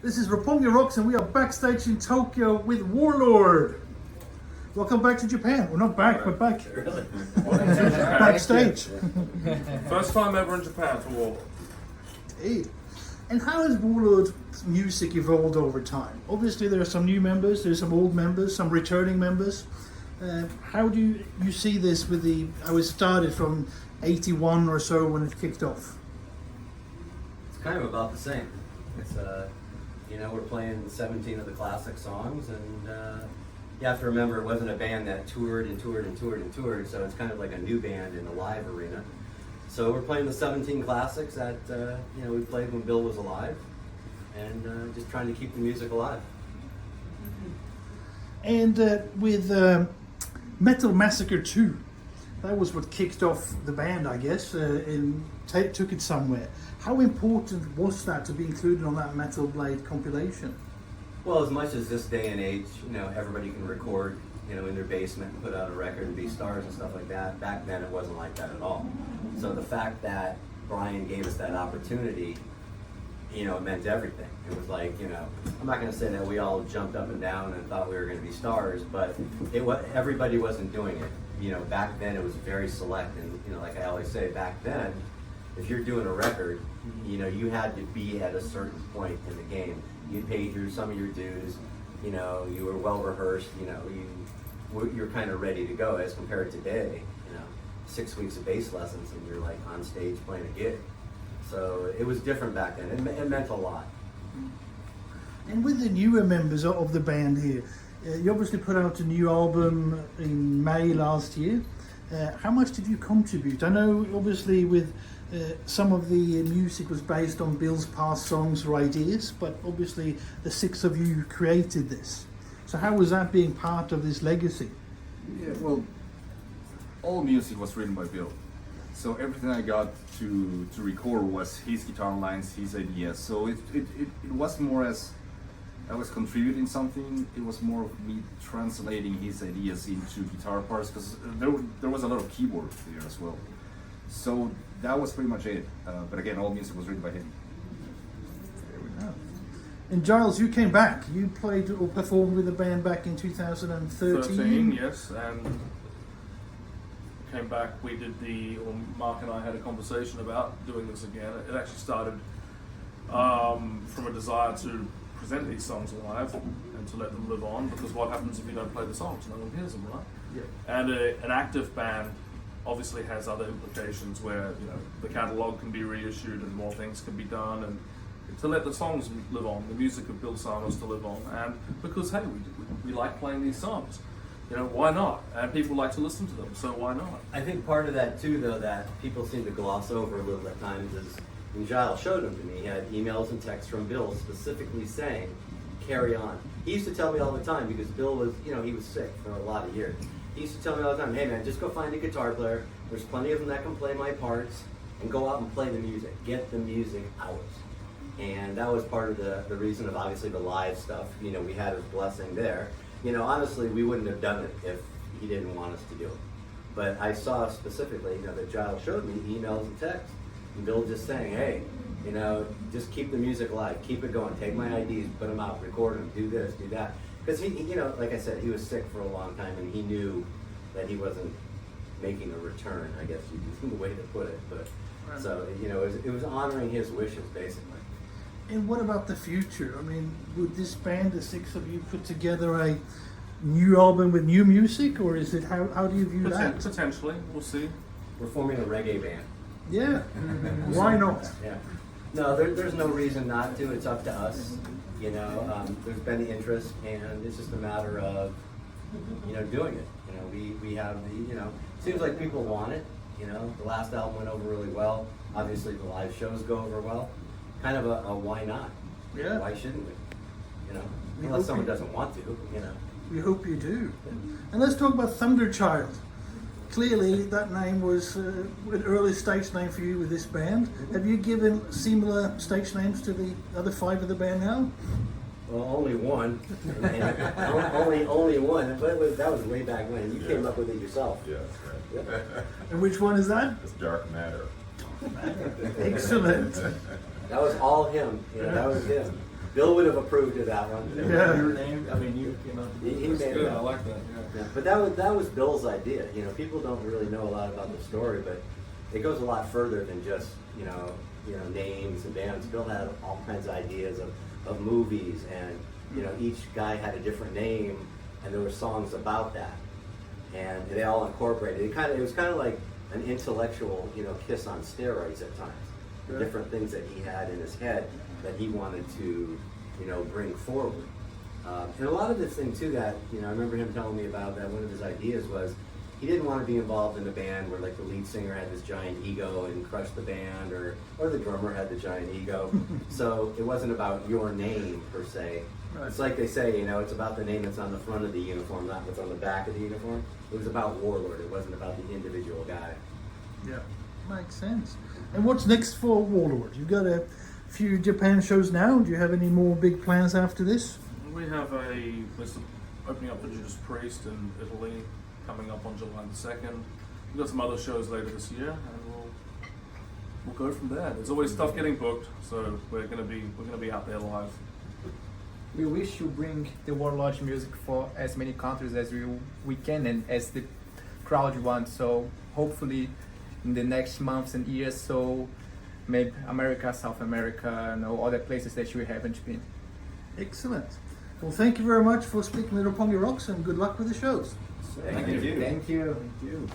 This is Roppongi Rocks and we are backstage in Tokyo with Warlord. Welcome back to Japan. We're not back, we're back. Really? Backstage. First time ever in Japan for Warlord. Indeed. And how has Warlord's music evolved over time? Obviously there are some new members, there's some old members, some returning members. How do you see this with I was started from 81 or so when it kicked off? It's kind of about the same. It's we're playing 17 of the classic songs, and you have to remember it wasn't a band that toured and toured and toured and toured, so it's kind of like a new band in a live arena. So we're playing the 17 classics that we played when Bill was alive, and just trying to keep the music alive. And with Metal Massacre II, that was what kicked off the band, I guess, and took it somewhere. How important was that to be included on that Metal Blade compilation? Well, as much as this day and age, everybody can record, in their basement and put out a record and be stars and stuff like that. Back then, it wasn't like that at all. So the fact that Brian gave us that opportunity, it meant everything. It was like, I'm not going to say that we all jumped up and down and thought we were going to be stars, but everybody wasn't doing it. Back then it was very select, and like I always say, back then, if you're doing a record, you had to be at a certain point in the game. You paid some of your dues, you were well rehearsed, you're kind of ready to go, as compared to today, 6 weeks of bass lessons and you're like on stage playing a gig. So it was different back then. It meant a lot. And with the newer members of the band here, you obviously put out a new album in May last year. How much did you contribute? I know obviously with some of the music was based on Bill's past songs or ideas, but obviously the six of you created this. So how was that being part of this legacy? Yeah, well, all music was written by Bill. So everything I got to record was his guitar lines, his ideas. So it wasn't more as I was contributing something, it was more of me translating his ideas into guitar parts, because there was a lot of keyboard there as well. So that was pretty much it. But again, all music was written by him. And Giles, you came back. You played or performed with the band back in 2013. Yes, and came back. Mark and I had a conversation about doing this again. It actually started from a desire to present these songs live and to let them live on, because what happens if you don't play the songs? No one hears them, right? Yeah. And an active band obviously has other implications where the catalog can be reissued and more things can be done, and to let the songs live on, the music of Bill Tsamis to live on, and because hey, we like playing these songs, why not? And people like to listen to them, so why not? I think part of that too, though, that people seem to gloss over a little at times is when Giles showed them to me, he had emails and texts from Bill specifically saying, "Carry on." He used to tell me all the time, because Bill was, he was sick for a lot of years. He used to tell me all the time, "Hey man, just go find a guitar player. There's plenty of them that can play my parts, and go out and play the music. Get the music out." And that was part of the reason of obviously the live stuff. We had his blessing there. Honestly, we wouldn't have done it if he didn't want us to do it. But I saw specifically, that Giles showed me emails and texts, and Bill just saying, "Hey, just keep the music alive, keep it going. Take my IDs, put them out, record them, do this, do that." Because he, like I said, he was sick for a long time, and he knew that he wasn't making a return, I guess is the way to put it. But so it was honoring his wishes basically. And what about the future? I mean, would this band, the six of you, put together a new album with new music, or is it how do you view that? Potentially, we'll see. We're forming a reggae band. Yeah, why not? Yeah. No, there's no reason not to. It's up to us. There's been the interest, and it's just a matter of, doing it. We have seems like people want it. The last album went over really well. Obviously, the live shows go over well. Kind of a why not? Yeah. Why shouldn't we? Unless someone doesn't want to. We hope you do. And let's talk about Thunderchild. Clearly, that name was an early stage name for you with this band. Have you given similar stage names to the other five of the band now? Well, only one. only one. But that was way back when. You came up with it yourself. Yeah, that's right. Yeah. And which one is that? It's Dark Matter. Excellent. That was all him. That was him. Bill would have approved of that one. Yeah. Your name, I mean, you came up with He it. made That's it good. I up. like that. Yeah. Yeah, but that was Bill's idea. You know, people don't really know a lot about the story, but it goes a lot further than just names and bands. Bill had all kinds of ideas of movies, and each guy had a different name, and there were songs about that, and they all incorporated. It was kind of like an intellectual Kiss on steroids at times. The Right. different things that he had in his head that he wanted to bring forward. And a lot of this thing too that, I remember him telling me about that one of his ideas was he didn't want to be involved in a band where like the lead singer had this giant ego and crushed the band or the drummer had the giant ego. So it wasn't about your name per se. Right. It's like they say, it's about the name that's on the front of the uniform, not what's on the back of the uniform. It was about Warlord. It wasn't about the individual guy. Yeah, makes sense. And what's next for Warlord? You've got a few Japan shows now. Do you have any more big plans after this? We have we're opening up for Judas Priest in Italy, coming up on July the 2nd. We've got some other shows later this year, and we'll go from there. There's always stuff getting booked, so we're gonna be out there live. We wish to bring the Warlord music for as many countries as we can and as the crowd wants. So hopefully in the next months and years, so maybe America, South America, and other places that you haven't been. Excellent. Well, thank you very much for speaking with Roppongi Rocks, and good luck with the shows. Thank you. Thank you. Thank you.